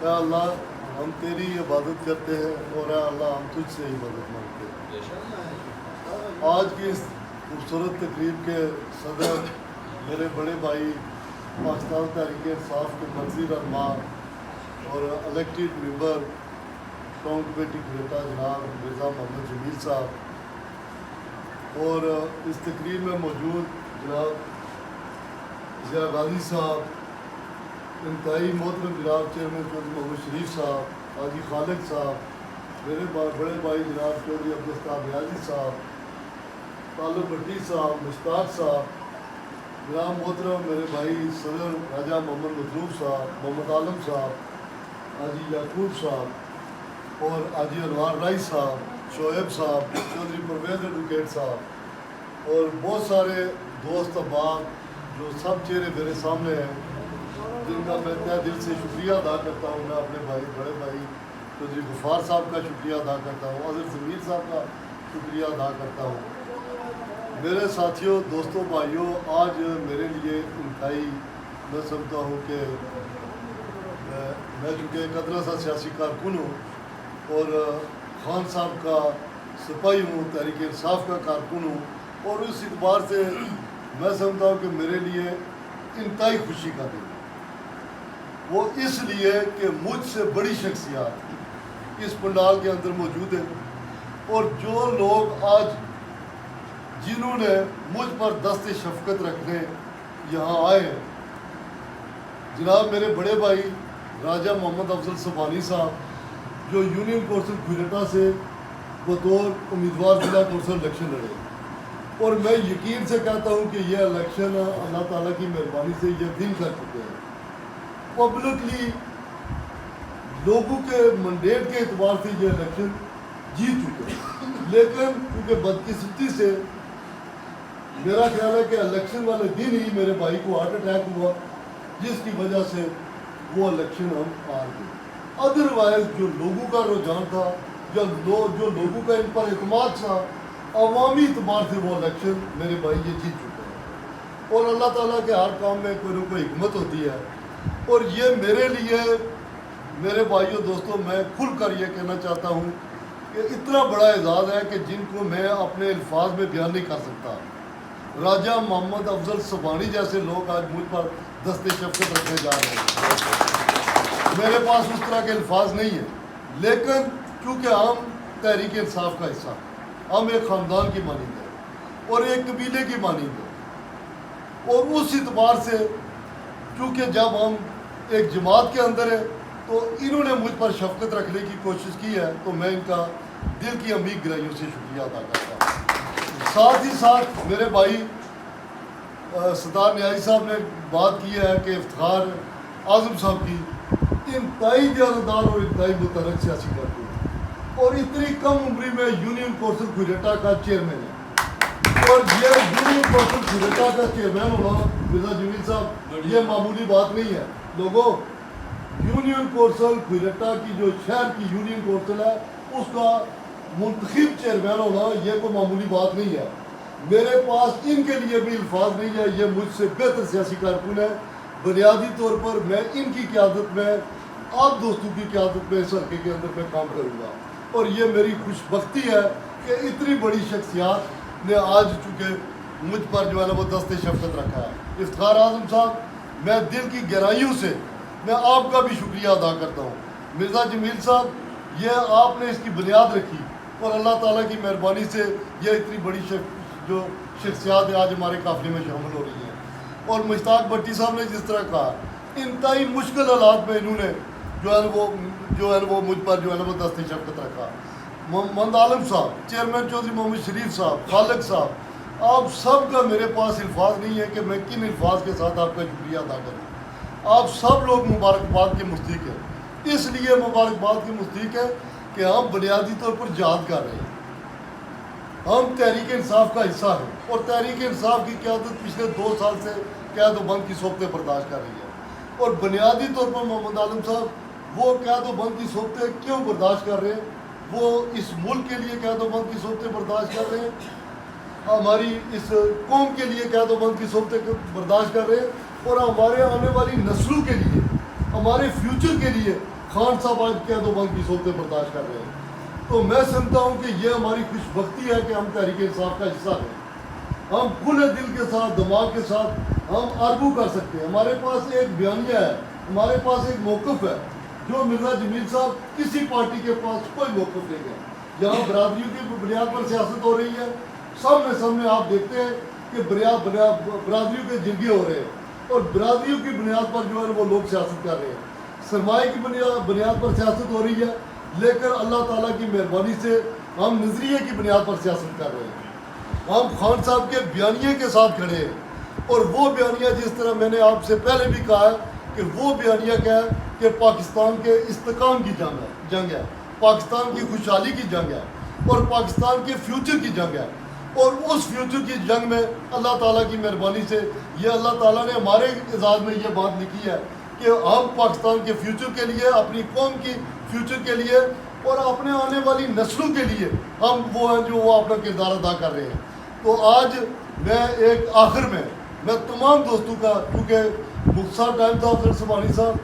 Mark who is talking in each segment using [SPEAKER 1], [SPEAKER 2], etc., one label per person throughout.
[SPEAKER 1] اے اللہ ہم تیری عبادت کرتے ہیں اور اے اللہ ہم تجھ سے عبادت مانگتے ہیں۔ آج کی اس خوبصورت تقریب کے صدر میرے بڑے بھائی پاکستان تحریک انصاف کے منظر رہنما اور الیکٹڈ ممبر ٹاؤن کمیٹی کھریٹا جناب مرزا محمد جمیل صاحب، اور اس تقریب میں موجود جناب ضیاء غازی صاحب، انتہائی محترم جناب چیئرمین چودھری محمد شریف صاحب، حاجی خالق صاحب، میرے بڑے بھائی جناب چودھری عبدالستار ریاضی صاحب، طالب بھٹی صاحب، مشتاق صاحب، جناب محترم میرے بھائی صدر راجہ محمد مطلوب صاحب، محمد عالم صاحب، حاجی یعقوب صاحب اور حاجی انوار رائی صاحب، شعیب صاحب، چودھری پرویز ایڈوکیٹ صاحب اور بہت سارے دوست احباب جو سب چہرے میرے سامنے ہیں، جن کا میں تہ دل سے شکریہ ادا کرتا ہوں۔ میں اپنے بڑے بھائی چودھری غفار صاحب کا شکریہ ادا کرتا ہوں، اظہر ضمیر صاحب کا شکریہ ادا کرتا ہوں۔ میرے ساتھیوں، دوستوں، بھائیوں، آج میرے لیے انتہائی میں سمجھتا ہوں کہ میں چونکہ ایک ادنا سا سیاسی کارکن ہوں اور خان صاحب کا سپاہی ہوں، تحریک انصاف کا کارکن ہوں، اور اس اعتبار سے میں سمجھتا ہوں کہ میرے لیے انتہائی خوشی کا دن، وہ اس لیے کہ مجھ سے بڑی شخصیات اس پنڈال کے اندر موجود ہیں، اور جو لوگ آج جنہوں نے مجھ پر دست شفقت رکھنے یہاں آئے ہیں، جناب میرے بڑے بھائی راجہ محمد افضل سبحانی صاحب جو یونین کونسل کھریٹا سے بطور امیدوار ضلع کونسل الیکشن لڑے، اور میں یقین سے کہتا ہوں کہ یہ الیکشن اللہ تعالیٰ کی مہربانی سے یہ دن کر چکے ہیں، پبلکلی لوگوں کے منڈیٹ کے اعتبار سے یہ الیکشن جیت چکے ہیں، لیکن کیونکہ بدقسمتی سے میرا خیال ہے کہ الیکشن والے دن ہی میرے بھائی کو ہارٹ اٹیک ہوا، جس کی وجہ سے وہ الیکشن ہم ہار گئے۔ ادروائز جو لوگوں کا رجحان تھا، جو لوگوں کا ان پر اعتماد تھا، عوامی اعتبار سے وہ الیکشن میرے بھائی یہ جیت چکے ہیں، اور اللہ تعالیٰ کے ہر کام میں کوئی نہ کوئی حکمت ہوتی ہے، اور یہ میرے لیے میرے بھائیوں دوستوں میں کھل کر یہ کہنا چاہتا ہوں کہ اتنا بڑا اعزاز ہے کہ جن کو میں اپنے الفاظ میں بیان نہیں کر سکتا۔ راجہ محمد افضل سبحانی جیسے لوگ آج مجھ پر دست شفقت رکھنے جا رہے ہیں، میرے پاس اس طرح کے الفاظ نہیں ہیں، لیکن چونکہ ہم تحریک انصاف کا حصہ ہیں، ہم ایک خاندان کی مانند ہیں اور ایک قبیلے کی مانند ہیں، اور اس اعتبار سے چونکہ جب ہم ایک جماعت کے اندر ہیں تو انہوں نے مجھ پر شفقت رکھنے کی کوشش کی ہے، تو میں ان کا دل کی عمیق گہرائیوں سے شکریہ ادا کرتا ہوں۔ ساتھ ہی ساتھ میرے بھائی ستار نیازی صاحب نے بات کی ہے کہ افتخار اعظم صاحب کی انتہائی دیانتدار اور انتہائی متحرک سیاسی کارکن، اور اتنی کم عمری میں یونین کونسل کھریٹا کا چیئرمین ہے، اور یہ یونین کونسل کھریٹا کا چیئرمین ہونا مرزا جمیل صاحب یہ معمولی بات نہیں ہے لوگوں۔ یونین کونسل کھریٹا کی جو شہر کی یونین کونسل ہے اس کا منتخب چیئرمین ہونا یہ کوئی معمولی بات نہیں ہے۔ میرے پاس ان کے لیے بھی الفاظ نہیں ہے، یہ مجھ سے بہتر سیاسی کارکن ہے، بنیادی طور پر میں ان کی قیادت میں، آپ دوستوں کی قیادت میں اس حلقے کے اندر میں کام کروں گا، اور یہ میری خوش بختی ہے کہ اتنی بڑی شخصیات نے آج چونکہ مجھ پر جو ہے نا وہ دست شفقت رکھا ہے۔ افتخار اعظم صاحب میں دل کی گہرائیوں سے میں آپ کا بھی شکریہ ادا کرتا ہوں۔ مرزا جمیل صاحب یہ آپ نے اس کی بنیاد رکھی، اور اللہ تعالیٰ کی مہربانی سے یہ اتنی بڑی جو شخصیات آج ہمارے قافلے میں شامل ہو رہی ہیں، اور مشتاق بھٹی صاحب نے جس طرح کہا انتہائی مشکل حالات میں انہوں نے جو ہے وہ مجھ پر جو ہے نا وہ دست شفقت رکھا۔ محمد عالم صاحب، چیئرمین چودھری محمد شریف صاحب، خالق صاحب، آپ سب کا میرے پاس الفاظ نہیں ہے کہ میں کن الفاظ کے ساتھ آپ کا شکریہ ادا کروں۔ آپ سب لوگ مبارکباد کے مستحق ہیں، اس لیے مبارکباد کے مستحق ہے کہ ہم بنیادی طور پر جہاد کر رہے ہیں، ہم تحریک انصاف کا حصہ ہیں، اور تحریک انصاف کی قیادت پچھلے 2 سال سے قید و بند کی صحبتیں برداشت کر رہی ہے، اور بنیادی طور پر محمد عالم صاحب وہ قید و بند کی صحبتیں کیوں برداشت کر رہے ہیں؟ وہ اس ملک کے لیے قید و بند کی صحبتیں برداشت کر رہے ہیں، ہماری اس قوم کے لیے قید و بند کی صحبتیں برداشت کر رہے ہیں، اور ہمارے آنے والی نسلوں کے لیے، ہمارے فیوچر کے لیے خان صاحب آج قید و بند کی صورتیں برداشت کر رہے ہیں۔ تو میں سمجھتا ہوں کہ یہ ہماری خوش بختی ہے کہ ہم تحریک انصاف کا حصہ ہیں۔ ہم کھلے دل کے ساتھ، دماغ کے ساتھ ہم آرگو کر سکتے ہیں۔ ہمارے پاس ایک بیانیہ ہے، ہمارے پاس ایک موقف ہے، جو مرزا جمیل صاحب کسی پارٹی کے پاس کوئی موقف نہیں ہے۔ یہاں برادریوں کی بنیاد پر سیاست ہو رہی ہے، سامنے آپ دیکھتے ہیں کہ برادریوں کے جرگے ہو رہے ہیں، اور برادریوں کی بنیاد پر جو ہے وہ لوگ سیاست کر رہے ہیں، سرمایہ کی بنیاد پر سیاست ہو رہی ہے، لیکن اللہ تعالیٰ کی مہربانی سے ہم نظریے کی بنیاد پر سیاست کر رہے ہیں۔ ہم خان صاحب کے بیانیے کے ساتھ کھڑے ہیں، اور وہ بیانیہ جس طرح میں نے آپ سے پہلے بھی کہا ہے کہ وہ بیانیہ کیا ہے کہ پاکستان کے استحکام کی جنگ ہے، پاکستان کی خوشحالی کی جنگ ہے، اور پاکستان کے فیوچر کی جنگ ہے۔ اور اس فیوچر کی جنگ میں اللہ تعالیٰ کی مہربانی سے یہ اللہ تعالیٰ نے ہمارے اعزاز میں یہ بات لکھی ہے کہ ہم پاکستان کے فیوچر کے لیے، اپنی قوم کی فیوچر کے لیے، اور اپنے آنے والی نسلوں کے لیے ہم وہ ہیں جو وہ اپنا کردار ادا کر رہے ہیں۔ تو آج میں ایک آخر میں تمام دوستوں کا، کیونکہ مختصر ٹائم تھا افضل سبحانی صاحب،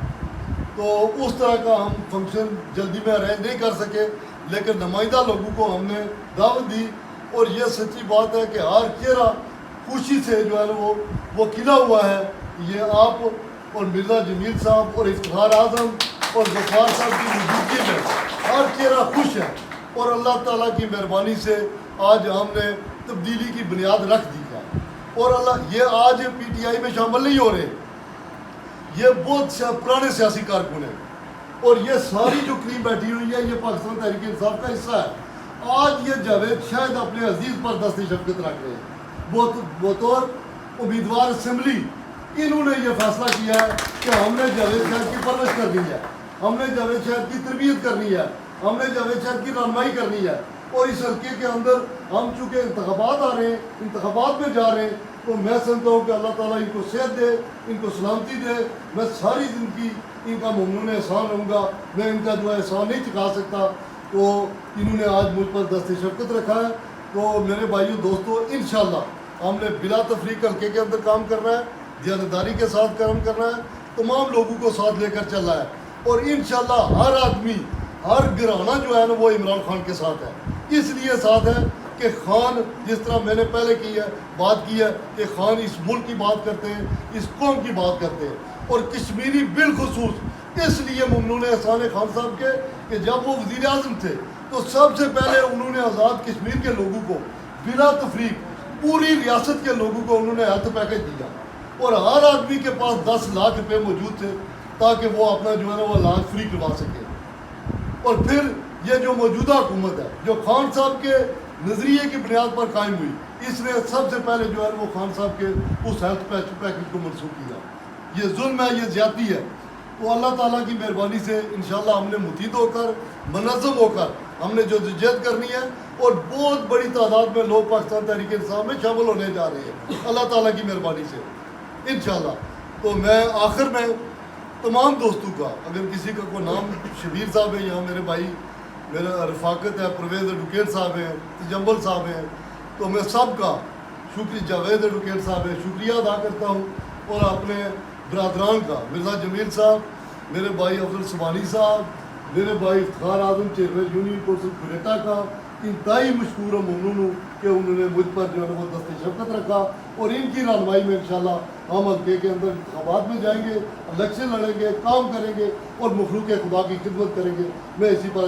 [SPEAKER 1] تو اس طرح کا ہم فنکشن جلدی میں ارینج نہیں کر سکے، لیکن نمائندہ لوگوں کو ہم نے دعوت دی، اور یہ سچی بات ہے کہ ہر چہرہ خوشی سے جو ہے وہ کھلا ہوا ہے۔ یہ آپ اور مرزا جمیل صاحب اور افتخار اعظم اور غفار صاحب کی موجودگی میں ہر چہرہ خوش ہے، اور اللہ تعالیٰ کی مہربانی سے آج ہم نے تبدیلی کی بنیاد رکھ دی ہے۔ اور یہ آج پی ٹی آئی میں شامل نہیں ہو رہے، یہ بہت پرانے سیاسی کارکن ہیں، اور یہ ساری جو کریم بیٹھی ہوئی ہے یہ پاکستان تحریک انصاف کا حصہ ہے۔ آج یہ جاوید شاید اپنے عزیز پر دست شفقت رکھ رہے ہیں، بطور امیدوار اسمبلی انہوں نے یہ فیصلہ کیا ہے کہ ہم نے جاوید شاید کی پرورش کرنی ہے، ہم نے جاوید شاید کی تربیت کرنی ہے، ہم نے جاوید شاید کی رہنمائی کرنی ہے۔ اور اس حلقے کے اندر ہم چونکہ انتخابات آ رہے ہیں، انتخابات میں جا رہے ہیں، تو میں سمجھتا ہوں کہ اللہ تعالیٰ ان کو صحت دے، ان کو سلامتی دے۔ میں ساری زندگی ان کا ممنون احسان رہوں گا، میں ان کا جو ہے احسان نہیں چکا سکتا۔ تو انہوں نے آج مجھ پر دست شفقت رکھا ہے۔ تو میرے بھائیوں دوستوں، انشاءاللہ ہم نے بلا تفریق حلقے کے اندر کام کرنا ہے، دیانتداری کے ساتھ کام کرنا ہے، تمام لوگوں کو ساتھ لے کر چلنا ہے، اور انشاءاللہ ہر آدمی، ہر گھرانہ جو ہے نا وہ عمران خان کے ساتھ ہے۔ اس لیے ساتھ ہے کہ خان، جس طرح میں نے پہلے بات کی ہے کہ خان اس ملک کی بات کرتے ہیں، اس قوم کی بات کرتے ہیں، اور کشمیری بالخصوص اس لیے ممنون احسان خان صاحب کے کہ جب وہ وزیر اعظم تھے تو سب سے پہلے انہوں نے آزاد کشمیر کے لوگوں کو بلا تفریق پوری ریاست کے لوگوں کو انہوں نے ہیلتھ پیکج دیا، اور ہر آدمی کے پاس 10 لاکھ روپے موجود تھے تاکہ وہ اپنا جو ہے نا وہ علاج فری کروا سکے۔ اور پھر یہ جو موجودہ حکومت ہے جو خان صاحب کے نظریے کی بنیاد پر قائم ہوئی، اس نے سب سے پہلے جو ہے وہ خان صاحب کے اس ہیلتھ پیکج کو منسوخ کیا۔ یہ ظلم ہے، یہ زیادتی ہے۔ تو اللہ تعالیٰ کی مہربانی سے انشاءاللہ ہم نے متحد ہو کر، منظم ہو کر ہم نے جو جد کرنی ہے، اور بہت بڑی تعداد میں لوگ پاکستان تحریک انصاف میں شامل ہونے جا رہے ہیں اللہ تعالیٰ کی مہربانی سے انشاءاللہ۔ تو میں آخر میں تمام دوستوں کا، اگر کسی کا کوئی نام شبیر صاحب ہے، یہاں میرے بھائی، میرا رفاقت ہے، پرویز ایڈوکیٹ صاحب ہیں، تجمل صاحب ہیں، تو میں سب کا شکریہ، جاوید ایڈوکیٹ صاحب ہے، شکریہ ادا کرتا ہوں، اور اپنے برادران کا، مرزا جمیل صاحب، میرے بھائی افضل سبحانی صاحب، میرے بھائی افتخار اعظم چیئرمین یونین کونسل کوئٹہ کا انتہائی مشکور و ممنون ہوں کہ انہوں نے مجھ پر جو ہے وہ دست شفقت رکھا، اور ان کی رہنمائی میں انشاءاللہ ہم حلقے کے اندر انتخابات میں جائیں گے، الیکشن لڑیں گے، کام کریں گے، اور مخلوق خدا کی خدمت کریں گے۔ میں اسی پر